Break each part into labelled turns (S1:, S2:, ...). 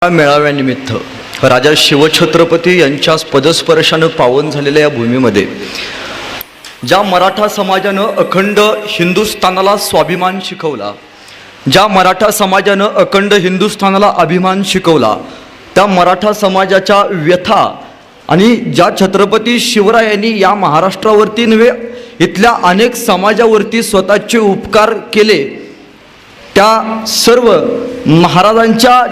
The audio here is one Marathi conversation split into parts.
S1: मेळाव्यानिमित्त राजा शिवछत्रपती यांच्या पदस्पर्शानं पावन झालेल्या या भूमीमध्ये ज्या मराठा समाजानं अखंड हिंदुस्थानाला स्वाभिमान शिकवला, ज्या मराठा समाजानं अखंड हिंदुस्थानाला अभिमान शिकवला, त्या मराठा समाजाच्या व्यथा आणि ज्या छत्रपती शिवरायांनी या महाराष्ट्रावरती नव्हे इथल्या अनेक समाजावरती स्वतःचे उपकार केले, त्या सर्व महाराजांच्या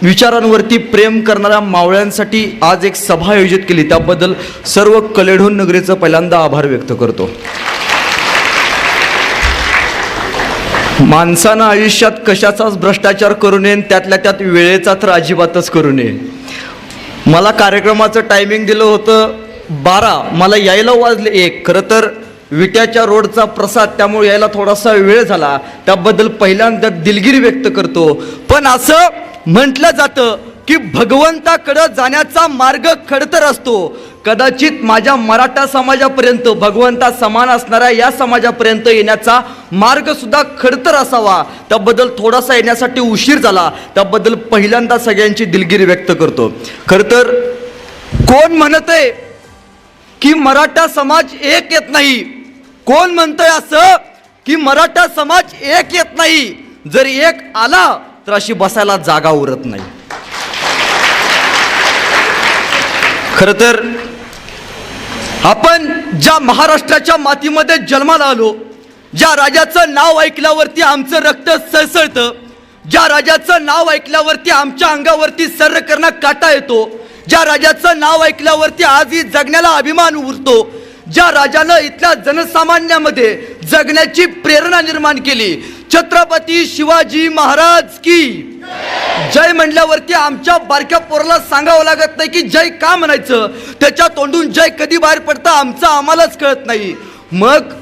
S1: विचारांवरती प्रेम करणाऱ्या मावळ्यांसाठी आज एक सभा आयोजित केली। त्याबद्दल सर्व कलेढोण नगरीचं पहिल्यांदा आभार व्यक्त करतो। माणसानं आयुष्यात कशाचाच भ्रष्टाचार करू नये, त्यातल्या त्यात वेळेचा तर अजिबातच करू नये। मला कार्यक्रमाचं टायमिंग दिलं होतं 12, मला यायला वाजले 1। खरं तर विट्याच्या रोडचा प्रसाद, त्यामुळे यायला थोडासा वेळ झाला, त्याबद्दल पहिल्यांदा दिलगिरी व्यक्त करतो। पण असं म्हटलं जातं की भगवंताकडे जाण्याचा मार्ग खडतर असतो। कदाचित माझ्या मराठा समाजापर्यंत, भगवंता समान असणाऱ्या या समाजापर्यंत येण्याचा मार्ग सुद्धा खडतर असावा, त्याबद्दल थोडासा येण्यासाठी उशीर झाला, त्याबद्दल पहिल्यांदा सगळ्यांची दिलगिरी व्यक्त करतो। खरं तर कोण म्हणतंय की मराठा समाज एक येत नाही? कोण म्हणतंय असं की मराठा समाज एक येत नाही? जर एक आला तर अशी बसायला जागा उरत नाही। खरं तर आपण ज्या महाराष्ट्राच्या मातीमध्ये जन्माला आलो, ज्या राजाचं नाव ऐकल्यावरती आमचं रक्त सळसळतं, ज्या राजाचं नाव ऐकल्यावरती आमच्या अंगावरती सर्रकरणा काटा येतो, ज्या राजाचं नाव ऐकल्यावरती आजही जगण्याला अभिमान उरतो, ज्या राजानं इथल्या जनसामान्यामध्ये जगण्याची प्रेरणा निर्माण केली, छत्रपती शिवाजी महाराज की जय म्हणल्यावरती आमच्या बारक्या पोराला सांगावं लागत नाही की जय का म्हणायचं, त्याच्या तोंडून जय कधी बाहेर पडतं आमचं आम्हालाच कळत नाही। मग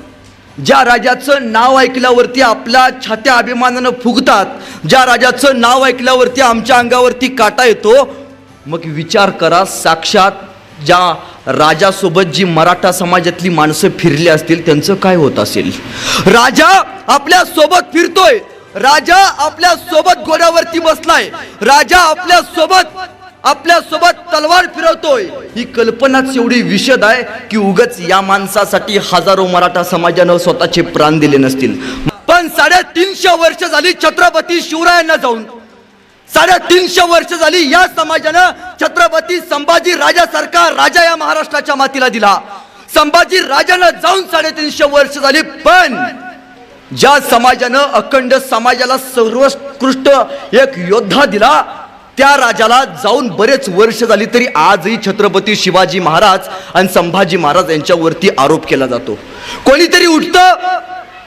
S1: ज्या राजाचं नाव ऐकल्यावरती आपल्या छात्या अभिमानानं फुगतात, ज्या राजाचं नाव ऐकल्यावरती आमच्या अंगावरती काटा येतो, मग विचार करा, साक्षात ज्या राजासोबत जी मराठा समाजातली माणसं फिरली असतील त्यांचं काय होत असेल? राजा आपल्या सोबत फिरतोय, राजा आपल्या सोबत घोड्यावरती बसलाय, राजा आपल्या सोबत तलवार फिरवतोय। ही कल्पनाच एवढी विशद आहे की उगाच या माणसासाठी हजारो मराठा समाजानं स्वतःचे प्राण दिले नसतील। पण 350 वर्ष झाली छत्रपती शिवरायांना जाऊन, 350 वर्ष झाली या समाजानं छत्रपती संभाजी राजासारखा राजा या महाराष्ट्राच्या मातीला दिला। संभाजी राजानं जाऊन 350 वर्ष झाली, पण ज्या समाजानं अखंड समाजाला सर्वोत्कृष्ट एक योद्धा दिला, त्या राजाला जाऊन बरेच वर्ष झाली, तरी आजही छत्रपती शिवाजी महाराज आणि संभाजी महाराज यांच्यावरती आरोप केला जातो। कोणीतरी उठतं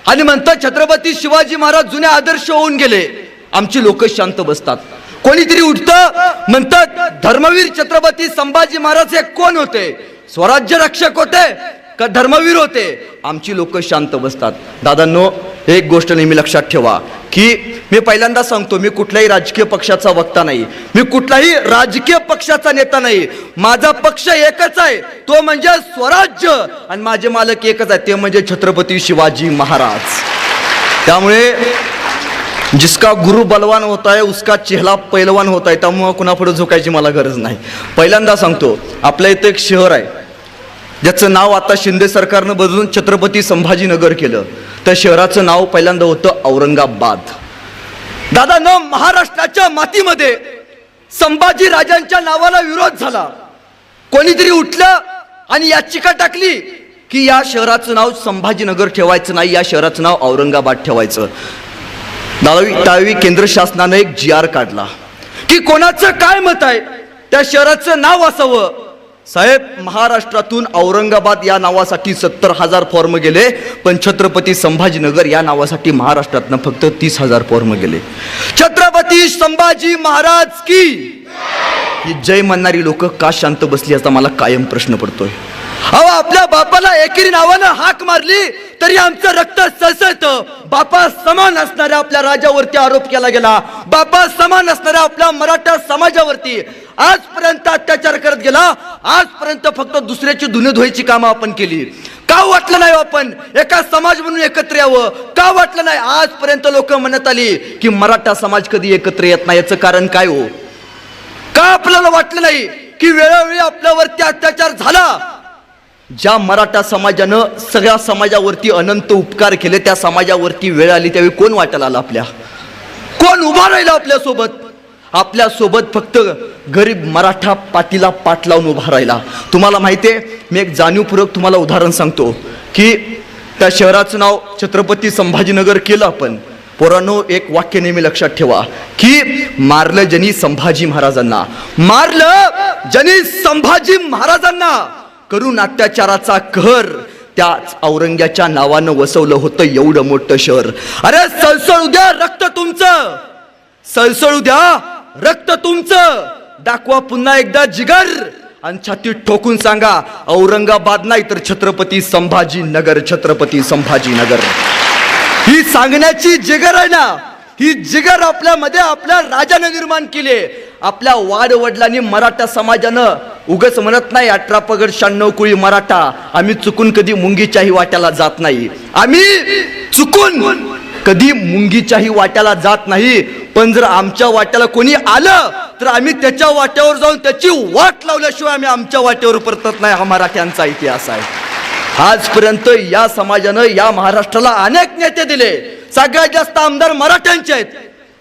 S1: आणि म्हणतं छत्रपती शिवाजी महाराज जुने आदर्श होऊन गेले, आमची लोक शांत बसतात। कोणीतरी उठतं म्हणतात धर्मवीर छत्रपती संभाजी महाराज हे कोण होते? स्वराज्य रक्षक होते का धर्मवीर होते? आमची लोक शांत बसतात। दादांनो, एक गोष्ट नेहमी लक्षात ठेवा की मी पहिल्यांदा सांगतो, मी कुठल्याही राजकीय पक्षाचा वक्ता नाही, मी कुठलाही राजकीय पक्षाचा नेता नाही। माझा पक्ष एकच आहे, तो म्हणजे स्वराज्य, आणि माझे मालक एकच आहे, ते म्हणजे छत्रपती शिवाजी महाराज। त्यामुळे जिसका गुरु बलवान होता है उसका चेहरा पैलवान होता है, त्यामुळे कुणापुढे झुकायची मला गरज नाही। पहिल्यांदा सांगतो, आपल्या इथे एक शहर आहे ज्याचं नाव आता शिंदे सरकारनं बदलून छत्रपती संभाजीनगर केलं। त्या शहराचं नाव पहिल्यांदा होतं औरंगाबाद। दादा, महाराष्ट्राच्या मातीमध्ये संभाजी राजांच्या नावाला विरोध झाला, कोणीतरी उठलं आणि याचिका टाकली की या शहराचं नाव संभाजीनगर ठेवायचं नाही, या शहराचं नाव औरंगाबाद ठेवायचं। त्यावेळी केंद्र शासनाने एक GR काढला की कोणाचं काय मत आहे, त्या शहराचं नाव असावं। साहेब, महाराष्ट्रातून औरंगाबाद या नावासाठी 70,000 फॉर्म गेले, पण छत्रपती संभाजीनगर या नावासाठी महाराष्ट्रातनं फक्त 30,000 फॉर्म गेले। छत्रपती संभाजी महाराज की ही जय म्हणणारी लोक का शांत बसली याचा मला कायम प्रश्न पडतोय। अहो, आपल्या बापाला एकेरी नावानं हाक मारली तरी आमचं रक्त सळसळतं। बापा समान असणाऱ्या आपल्या राजावरती आरोप केला गेला, बापा समान असणाऱ्या आपल्या मराठा समाजावरती आजपर्यंत अत्याचार करत गेला। आजपर्यंत फक्त दुसऱ्याची धुणे धुवायची कामं आपण केली। का वाटलं नाही आपण एका समाज म्हणून एकत्र यावं? का वाटलं नाही? आजपर्यंत लोक म्हणत आली की मराठा समाज कधी एकत्र येत नाही, याचं कारण काय हो? का आपल्याला वाटलं नाही की वेळोवेळी आपल्यावरती अत्याचार झाला? ज्या मराठा समाजानं सगळ्या समाजावरती अनंत उपकार केले, त्या समाजावरती वेळ आली त्यावेळी कोण वाटायला आला? आपल्या कोण उभा राहिला आपल्यासोबत? आपल्यासोबत फक्त गरीब मराठा पाटीला पाठ लावून उभा राहिला. तुम्हाला माहिती आहे, मी एक जाणीवपूर्वक तुम्हाला उदाहरण सांगतो की त्या शहराचं नाव छत्रपती संभाजीनगर केलं आपण. पोरांनो, एक वाक्य नेहमी लक्षात ठेवा की मारलं जनी संभाजी महाराजांना, मारलं जनी संभाजी महाराजांना, करून अत्याचाराचा कहर त्याच औरंग्याच्या नावानं वसवलं होतं एवढं मोठं शहर. अरे सळसळू द्या रक्त तुमचं, सळसळू द्या रक्त तुमचं, दाखवा पुन्हा एकदा जिगर आणि छाती ठोकून सांगा औरंगाबाद नाही तर छत्रपती संभाजीनगर, छत्रपती संभाजीनगर. ही सांगण्याची जिगर आहे ना, ही जिगर आपल्यामध्ये आपल्या राजाने निर्माण केली. आपल्या वाडवडिलांनी मराठा समाजानं उगच म्हणत नाही 18 पगड 96 कुळी मराठा, आम्ही चुकून कधी मुंगीच्याही वाट्याला जात नाही, आम्ही चुकून कधी मुंगीच्याही वाट्याला जात नाही. पण जर आमच्या वाट्याला कोणी आलं तर आम्ही त्याच्या वाट्यावर जाऊन त्याची वाट लावल्याशिवाय आम्ही आमच्या वाट्यावर परतत नाही. हा मराठ्यांचा इतिहास आहे. आजपर्यंत या समाजानं या महाराष्ट्राला अनेक नेते दिले. सगळ्यात जास्त आमदार मराठ्यांचे आहेत,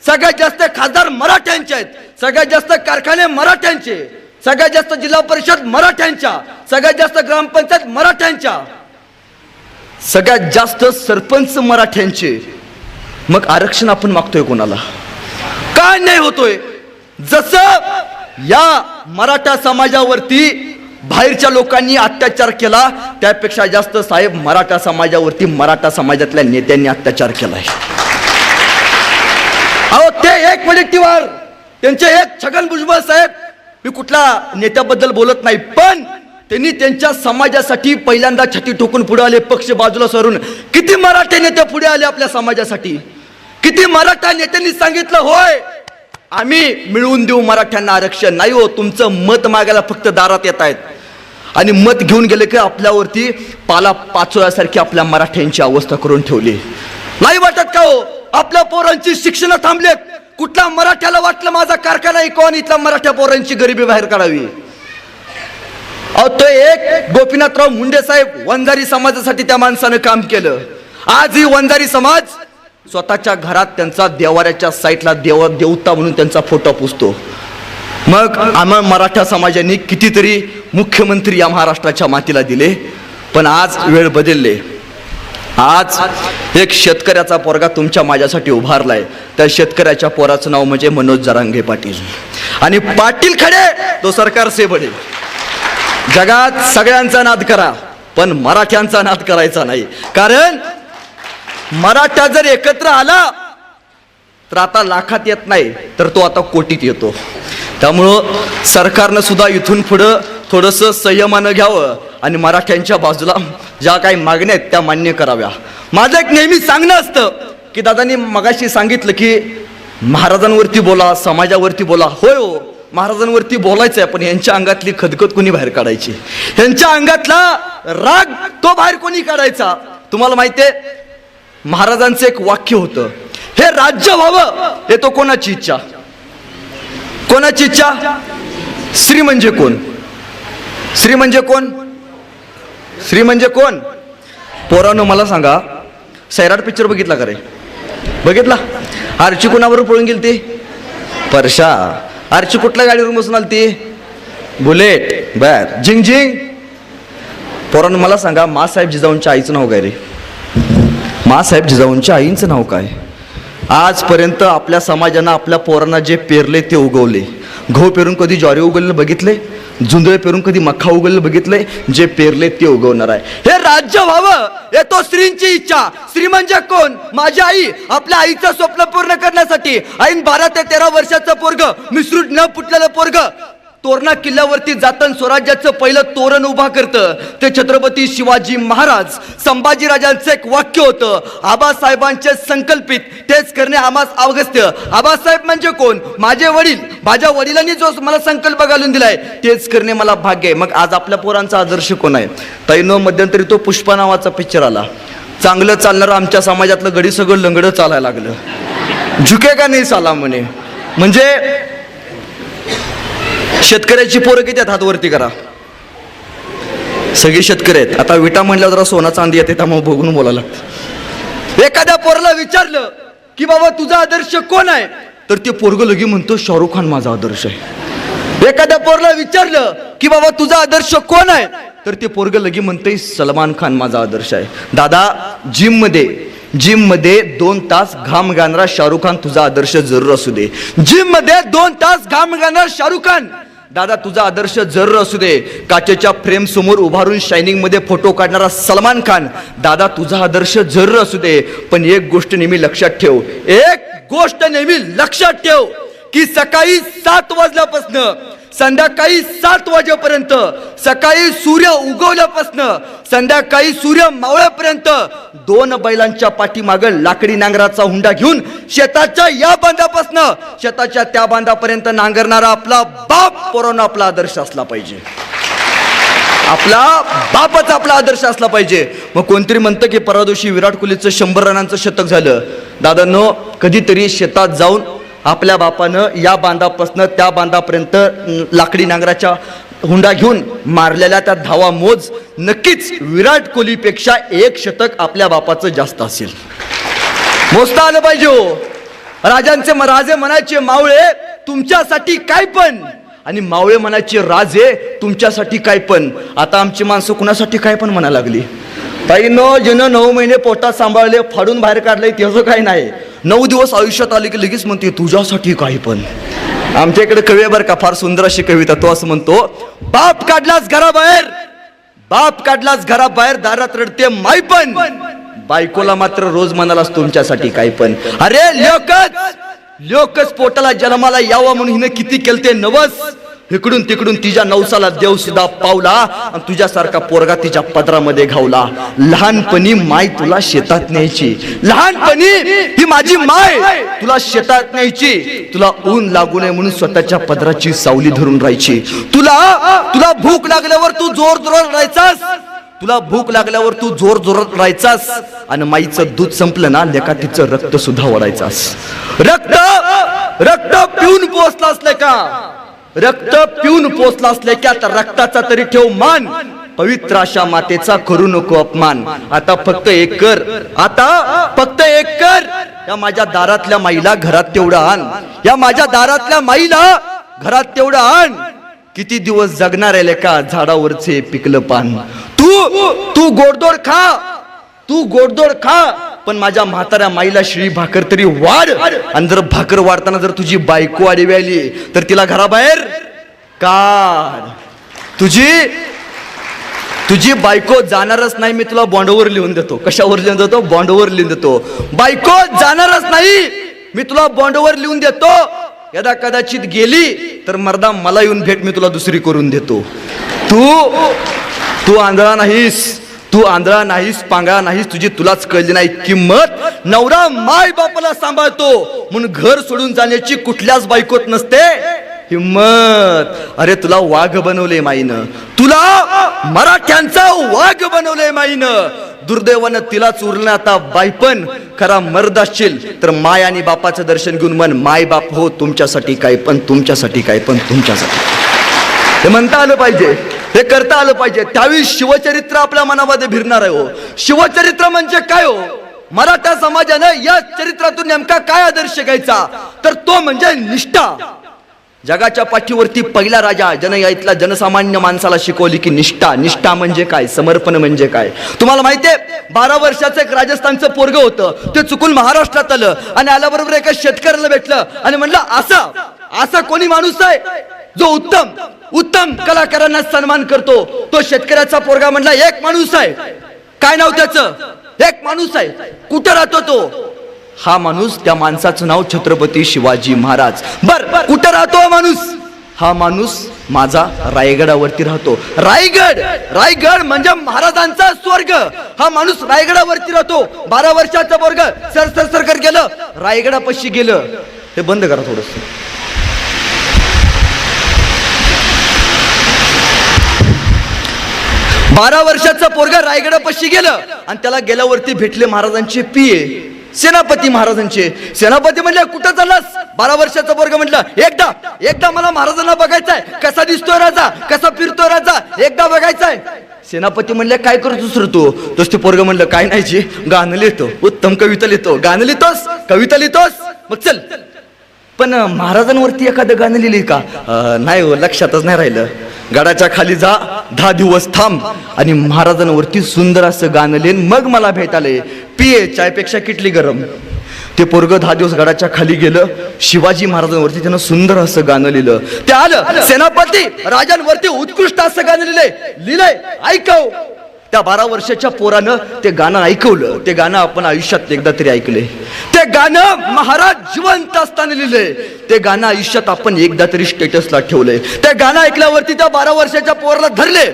S1: सगळ्यात जास्त खासदार मराठ्यांचे आहेत, सगळ्यात जास्त कारखाने मराठ्यांचे, सगळ्यात जास्त जिल्हा परिषद मराठ्यांच्या, सगळ्यात जास्त ग्रामपंचायत मराठ्यांच्या, सगळ्यात जास्त सरपंच मराठ्यांचे. मग आरक्षण आपण मागतोय कोणाला? काय नाही होतोय? जसं या मराठा समाजावरती बाहेरच्या लोकांनी अत्याचार केला, त्यापेक्षा जास्त साहेब मराठा समाजावरती मराठा समाजातल्या नेत्यांनी अत्याचार केलाय. अहो ते एक वडीलटीवार, त्यांचे एक छगन भुजबळ साहेब, मी कुठल्या नेत्याबद्दल बोलत नाही, पण त्यांनी त्यांच्या समाजासाठी पहिल्यांदा छाती ठोकून पुढे आले, पक्ष बाजूला सरून. किती मराठा नेते पुढे आले आपल्या समाजासाठी? किती मराठा नेत्यांनी सांगितलं होय आम्ही मिळवून देऊ मराठ्यांना आरक्षण? नाही हो, तुमचं मत मागायला फक्त दारात येत आहेत आणि मत घेऊन गेले की आपल्यावरती पाला पाचोळ्यासारखी आपल्या मराठ्यांची अवस्था करून ठेवली. नाही वाटत का हो? आपल्या पोरांची शिक्षण थांबलेत. कुठल्या मराठ्याला वाटलं माझा कारखाना ऐकून इथल्या मराठ्या पोरांची गरिबी बाहेर काढावी? अहो तो एक गोपीनाथराव मुंडे साहेब वंजारी समाजासाठी त्या माणसानं काम केलं. आज ही वंजारी समाज स्वतःच्या घरात त्यांचा देवाऱ्याच्या साईडला देवता म्हणून त्यांचा फोटो पुसतो. मग आम्हा मराठा समाजाने कितीतरी मुख्यमंत्री या महाराष्ट्राच्या मातीला दिले, पण आज वेळ बदलले. आज एक शेतकऱ्याचा पोरगा तुमच्या माझ्यासाठी उभारलाय. त्या शेतकऱ्याच्या पोराचं नाव म्हणजे मनोज जरांगे पाटील. आणि पाटील खडे तो सरकार से बडे. जगात सगळ्यांचा नाद करा, पण मराठ्यांचा नाद करायचा नाही. कारण मराठा जर एकत्र आला तर आता लाखात येत नाही, तर तो आता कोटीत येतो. त्यामुळं सरकारनं सुद्धा इथून पुढं थोडंसं संयमानं घ्यावं आणि मराठ्यांच्या बाजूला ज्या काही मागण्या आहेत त्या मान्य कराव्या. माझं एक नेहमी सांगणं असतं की दादांनी मगाशी सांगितलं की महाराजांवरती बोला, समाजावरती बोला. होय हो, महाराजांवरती बोलायचं आहे, पण यांच्या अंगातली खदखद कोणी बाहेर काढायची? यांच्या अंगातला राग तो बाहेर कोणी काढायचा? तुम्हाला माहिती आहे, महाराजांचं एक वाक्य होतं, हे राज्य व्हावं हे तो कोणाची इच्छा? कोणाची इच्छा? श्री म्हणजे कोण? श्री म्हणजे कोण? श्री म्हणजे कोण? पोरांनो मला सांगा, सैराट पिक्चर बघितला का रे? बघितला? आरची कोणाबरोबर पळून गेली ती? परशा. आरची कुठल्या गाडीवर बसून आली ती? बुलेट. बर. झिंग झिंग. पोरांनो मला सांगा, मासाहेब जिजाऊंच्या आईचं नाव काय रे? मासाहेब जिजाऊंच्या आईंचं नाव काय? आजपर्यंत आपल्या समाजानं आपल्या पोरांना जे पेरले ते उगवले. गहू पेरून कधी ज्वारी उगवलेलं बघितले? जुंधळे पेरून कधी मक्का उगवलेलं बघितलंय? जे पेरले ते उगवणार आहे. हे राज्य व्हावं हे तो स्त्रींची इच्छा. स्त्री म्हणजे कोण? माझी आई. आपल्या आईचं स्वप्न पूर्ण करण्यासाठी आईन 12 ते 13 वर्षाचं पोरग, मिसरूट न फुटलेलं पोरग तोरणा किल्ल्यावरती जाताना स्वराज्याचं पहिलं तोरण उभा करतं. ते छत्रपती शिवाजी महाराज. संभाजीराजांचं एक वाक्य होतं, आबासाहेबांचे संकल्पित तेच करणे आम्हास अवगस्त्य. आबासाहेब म्हणजे कोण? माझे वडील. माझ्या वडिलांनी जो मला संकल्प घालून दिलाय तेच करणे मला भाग्य आहे. मग आज आपल्या पोरांचा आदर्श कोण आहे? ताईनो, मध्यंतरी तो पुष्पा नावाचा पिक्चर आला. चांगलं चालणारं आमच्या समाजातलं गडी सगळं लंगडं चालायला लागलं. झुके का नाही साला म्हणे. म्हणजे शेतकऱ्याची पोरं किती आहेत? हात वरती करा. सगळे शेतकरी आहेत. आता विटा म्हणल्यावर जरा सोना चांदी येते त्यामुळे बघून बोलायला लागतं. एखाद्या पोराला विचारलं की बाबा तुझा आदर्श कोण आहे, तर ते पोरग लगी म्हणतो शाहरुख खान माझा आदर्श आहे. एखाद्या पोराला विचारलं की बाबा तुझा आदर्श कोण आहे, तर ते पोरग लगी म्हणतंय सलमान खान माझा आदर्श आहे. दादा, जिम मध्ये 2 तास घाम गाणारा शाहरुख खान तुझा आदर्श जरूर असू दे. जिम मध्ये 2 तास घाम गाणारा शाहरुख खान दादा तुझा आदर्श जरूर असू दे. काचेच्या फ्रेम समोर उभारून शायनिंग मध्ये फोटो काढणारा सलमान खान दादा तुझा आदर्श जरूर असू दे. पण एक गोष्ट नेहमी लक्षात ठेव, की सकाळी 7 वाजल्यापासून संध्याकाळी 7 वाजेपर्यंत, सकाळी सूर्य उगवल्यापासून संध्याकाळी सूर्य मावळेपर्यंत 2 बैलांच्या पाठीमागं लाकडी नांगराचा हुंडा घेऊन शेताच्या या बांधापासून शेताच्या त्या बांधापर्यंत नांगरणारा आपला बाप पोरांनो आपला आदर्श असला पाहिजे. आपला बापच आपला आदर्श असला पाहिजे. मग कोणतरी म्हणतं की परवा दिवशी विराट कोहलीचं 100 रनांचं शतक झालं. दादांनो, कधीतरी शेतात जाऊन आपल्या बापानं या बांधापासून त्या बांधापर्यंत लाकडी नांगराच्या हुंडा घेऊन मारलेल्या त्या धावा मोज. नक्कीच विराट कोहलीपेक्षा 1 शतक आपल्या बापाचं जास्त असेल. मोजता आलं पाहिजे हो. राजे म्हणायचे मावळे तुमच्यासाठी काय पण, आणि मावळे म्हणायचे राजे तुमच्यासाठी काय पण. आता आमची माणसं कुणासाठी काय पण म्हणायला लागली. ताईंनो, ज्यानं 9 महिने पोटात सांभाळले, फाडून बाहेर काढले, त्याचं काय नाही. 9 दिवस आयुष्यात आले की लगेच म्हणते तुझ्यासाठी काय पण. आमच्या इकडे कवी बरं का, फार सुंदर अशी कविता. तो असं म्हणतो, बाप काढलाच घराबाहेर दारात रडते माई पण, बायकोला मात्र रोज म्हणालास तुमच्यासाठी काय पण. अरे लोकच पोटाला जन्माला यावा म्हणून हिनं किती केलते नवस. इकडून तिकडून तिच्या नवसाला देव सुद्धा पावला, आणि तुझ्यासारखा पोरगा तिच्या पदरामध्ये घावला. लहानपणी माय तुला शेतात न्यायची, लहानपणी ही माझी माय तुला शेतात न्यायची. तुला ऊन लागू नये म्हणून स्वतःच्या पदराची सावली धरून राहायची. तुला भूक लागल्यावर तू जोर जोरात राहायचास, आणि माईचं दूध संपलं ना लेका तिचं रक्त सुद्धा ओढायचास. रक्त पिऊन पोचला असले की आता रक्ताचा तरी ठेव मान. पवित्र अशा मातेचा करू नको अपमान. आता फक्त एक कर, या माझ्या दारातल्या माईला घरात तेवढं आण. किती दिवस जगणार आहे लेका झाडावरचे पिकलं पान. तू गोडदोड खा, पण माझ्या म्हाताऱ्या माईला शिळी भाकर तरी वाढ. आणि जर भाकर वाढताना जर तुझी बायको आडवी आली तर तिला घराबाहेर काढ. तुझी बायको जाणारच नाही, मी तुला बॉन्डवर लिहून देतो. कशावर लिहून देतो? बॉन्डवर लिहून देतो. बायको जाणारच नाही, मी तुला बॉन्डवर लिहून देतो. यदा कदाचित गेली तर मर्दा मला येऊन भेट, मी तुला दुसरी करून देतो. तू आंधळा नाहीस, पांगळा नाहीस, तुझी तुलाच कळली नाही किंमत. नवरा माय बापाला सांभाळतो म्हणून घर सोडून जाण्याची कुठल्याच बायकोत नसते हिम्मत. अरे तुला वाघ बनवले माईनं, तुला मराठ्यांचा वाघ बनवले माईनं. दुर्दैवानं तिलाच उरलं आता बायपण. खरा मर्द असशील तर माय आणि बापाचं दर्शन घेऊन मन माय बाप हो तुमच्यासाठी काय पण, तुमच्यासाठी काय पण, तुमच्यासाठी. हे म्हणता आलं पाहिजे, हे करता आलं पाहिजे. त्यावेळी शिवचरित्र आपल्या मनामध्ये भिरणार आहे हो. शिवचरित्र म्हणजे काय हो? मराठा समाजानं या चरित्रातून नेमका काय आदर्श घ्यायचा, तर तो म्हणजे निष्ठा. जगाच्या पाठीवरती पहिला राजा ज्यानं या इथला जनसामान्य माणसाला शिकवली की निष्ठा म्हणजे काय, समर्पण म्हणजे काय. तुम्हाला माहितीये 12 वर्षाचं एक राजस्थानचं पोरग होतं. ते चुकून महाराष्ट्रात आलं आणि आल्याबरोबर एका शेतकऱ्याला भेटलं आणि म्हणलं असा कोणी माणूस आहे जो उत्तम कलाकारांना सन्मान करतो. तो शेतकऱ्याचा पोरगा म्हणला एक माणूस आहे. काय नाव त्याचं? एक माणूस आहे. कुठं राहतो तो? हा माणूस, त्या माणसाचं नाव छत्रपती शिवाजी महाराज. बर कुठं राहतो माणूस? हा माणूस माझा रायगडावरती राहतो. रायगड म्हणजे महाराजांचा स्वर्ग. हा माणूस रायगडावरती राहतो. 12 वर्षाचा पोरग सर कर गेलं, रायगडापाशी गेलं. हे बंद करा थोडस. 12 वर्षाचा पोरगा रायगडापाशी गेलं आणि त्याला गेल्यावरती भेटले महाराजांचे पिये. सेनापती महाराजांचे. सेनापती म्हणले कुठं चाललास? 12 वर्षाचा पोरगा म्हटलं एकदा मला महाराजांना बघायचंय, कसा दिसतोय राजा, कसा फिरतोय राजा, एकदा बघायचंय. सेनापती म्हणले काय करतोस रे तू? तोच ते पोरग म्हणलं काय नाही जी, गाणं लिहितो, उत्तम कविता लिहितो. गाणं लिहितोस, कविता लिहितोस, मग चल. पण महाराजांवरती एखादं गाणं लिहिली का? नाही हो, लक्षातच नाही राहिलं. गडाच्या खाली जा, 10 दिवस थांब आणि महाराजांवरती सुंदर असं गाणं लिहिन, मग मला भेटाले. पिये चायपेक्षा किटली गरम. ते पोरग 10 दिवस गडाच्या खाली गेलं. शिवाजी महाराजांवरती त्यानं सुंदर असं गाणं लिहिलं. ते आलं सेनापती राजांवरती उत्कृष्ट असं गाणं लिहिलंय ऐकव. त्या 12 वर्षाच्या पोरानं ते गाणं ऐकवलं. ते गाणं आपण आयुष्यात एकदा तरी ऐकले. ते गाणं महाराज जिवंत असताना लिहिलंय. ते गाणं आयुष्यात आपण एकदा तरी स्टेटसला ठेवलंय. ते गाणं ऐकल्यावरती त्या 12 वर्षाच्या पोराला धरले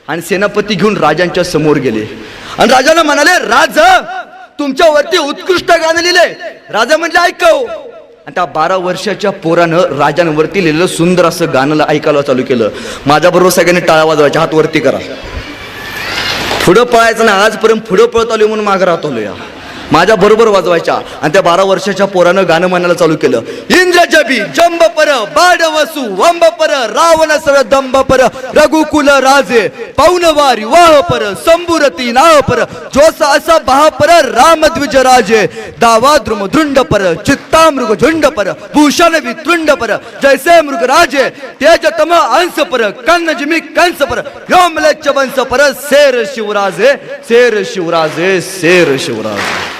S1: आणि सेनापती घेऊन राजांच्या समोर गेले आणि राजाला म्हणाले, राजा तुमच्यावरती उत्कृष्ट गाणं लिहिलंय. राजा म्हटले ऐकव. आणि त्या 12 वर्षाच्या पोरानं राजांवरती लिहिलेलं सुंदर असं गाणं ऐकायला चालू केलं. माझ्याबरोबर सगळ्यांनी टाळ्या वाजवायच्या, हात वरती करा. पुढं पळायचं ना, आजपर्यंत पुढं पळत आलो म्हणून मागं राहतो या. माझ्या बरोबर वाजवायच्या. आणि त्या 12 वर्षाच्या पोरानं गाणं म्हणायला चालू केलं. इंद्रजबी जंब पर बाड वसु वंब पर रावण सर दंब पर रघुकुल राजे पौनवारी वाह पर संबुरती नाव पर जोस असा बाह पर रामद्विज राजे दावा द्रुम धुंड पर चित्ता मृग झुंड पर भूषण वितृंड पर जैसे मृग राजे तेजतम अंश पर कन्नजिमी कंस पर व्योमलेच वंश पर शेर शिवराजे शेर शिवराजे शेर शिवराजे.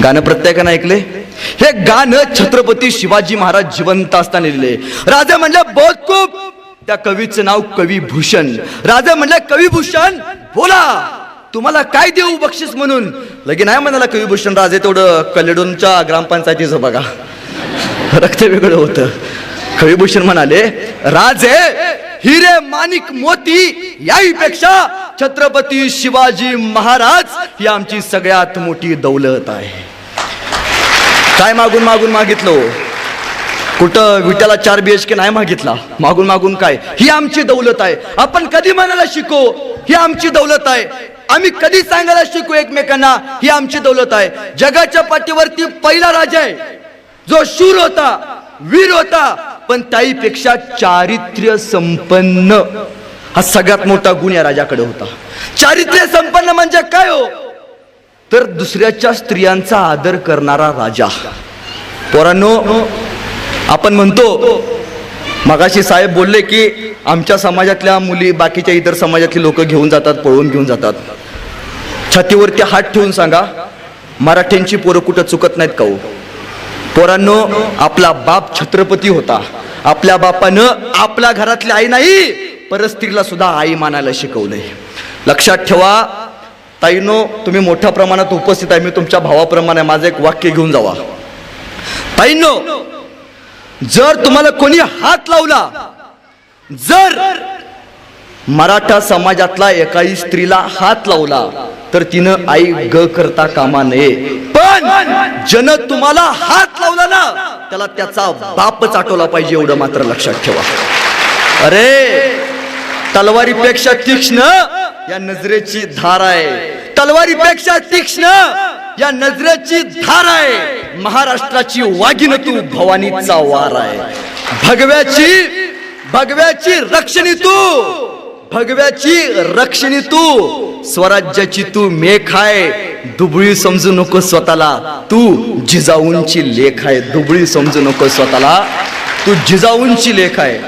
S1: गाणं प्रत्येकानं ऐकले. हे गाणं छत्रपती शिवाजी महाराज जिवंत असताना लिहिले. राजा म्हणले बहुत खूप. त्या कवीचं नाव कविभूषण. राजा म्हणले कविभूषण बोला, तुम्हाला काय देऊ बक्षीस म्हणून? लगे नाही म्हणाला कविभूषण राजे, तेवढं कलेडोनच्या ग्रामपंचायतीचं बघा, रक्त वेगळं होतं. कविभूषण म्हणाले, राजे हिरे माणिक मोती याहीपेक्षा छत्रपती शिवाजी महाराज ही आमची सगळ्यात मोठी दौलत आहे. काय मागून मागून मागितलं? कुठं विट्याला 4 BHK नाही मागितला. मागून मागून काय? ही आमची दौलत आहे. आपण कधी म्हणायला शिकू ही आमची दौलत आहे. आम्ही कधी सांगायला शिकू एकमेकांना ही आमची दौलत आहे. जगाच्या पाठीवरती पहिला राजा आहे जो शूर होता, वीर होता, पण त्याहीपेक्षा चारित्र्य संपन्न हा सगळ्यात मोठा गुण या राजाकडे होता. चारित्र्य संपन्न म्हणजे काय हो? तर दुसऱ्याच्या स्त्रियांचा आदर करणारा राजा. पोरांनो, आपण म्हणतो, मगाशी साहेब बोलले की आमच्या समाजातल्या मुली बाकीच्या इतर समाजातली लोक घेऊन जातात, पळवून घेऊन जातात. छातीवरती हात ठेवून सांगा, मराठ्यांची पोरं कुठं चुकत नाहीत का हो? पोरांनो, आपला बाप छत्रपती होता. आपल्या बापानं आपल्या घरातली आई नाही, परस्त्रीला सुद्धा आई मानायला शिकवलंय. लक्षात ठेवा ताईनो, तुम्ही मोठ्या प्रमाणात उपस्थित आहे. मी तुमच्या भावाप्रमाणे माझं एक वाक्य घेऊन जावा. ताईनो, जर तुम्हाला कोणी हात लावला, जर मराठा समाजातला एकाही स्त्रीला हात लावला तर तिनं आई ग करता कामा नये. पण जन तुम्हाला हात लावला ना, त्याला त्याचा बापच आठवला पाहिजे, एवढं मात्र लक्षात ठेवा. अरे तलवारीपेक्षा तीक्ष्ण या नजरेची धार आहे. तलवारीपेक्षा तीक्ष्ण या नजरेची धार आहे. महाराष्ट्राची वाघीण तू, भवानीचा वार आहे. भगव्याची रक्षणी तू, भगव्याची रक्षणी तू, स्वराज्याची तू मेख आहे. दुबळी समजू नको स्वतःला, तू जिजाऊंची लेख आहे. दुबळी समजू नको स्वतःला, तू जिजाऊंची लेख आहे.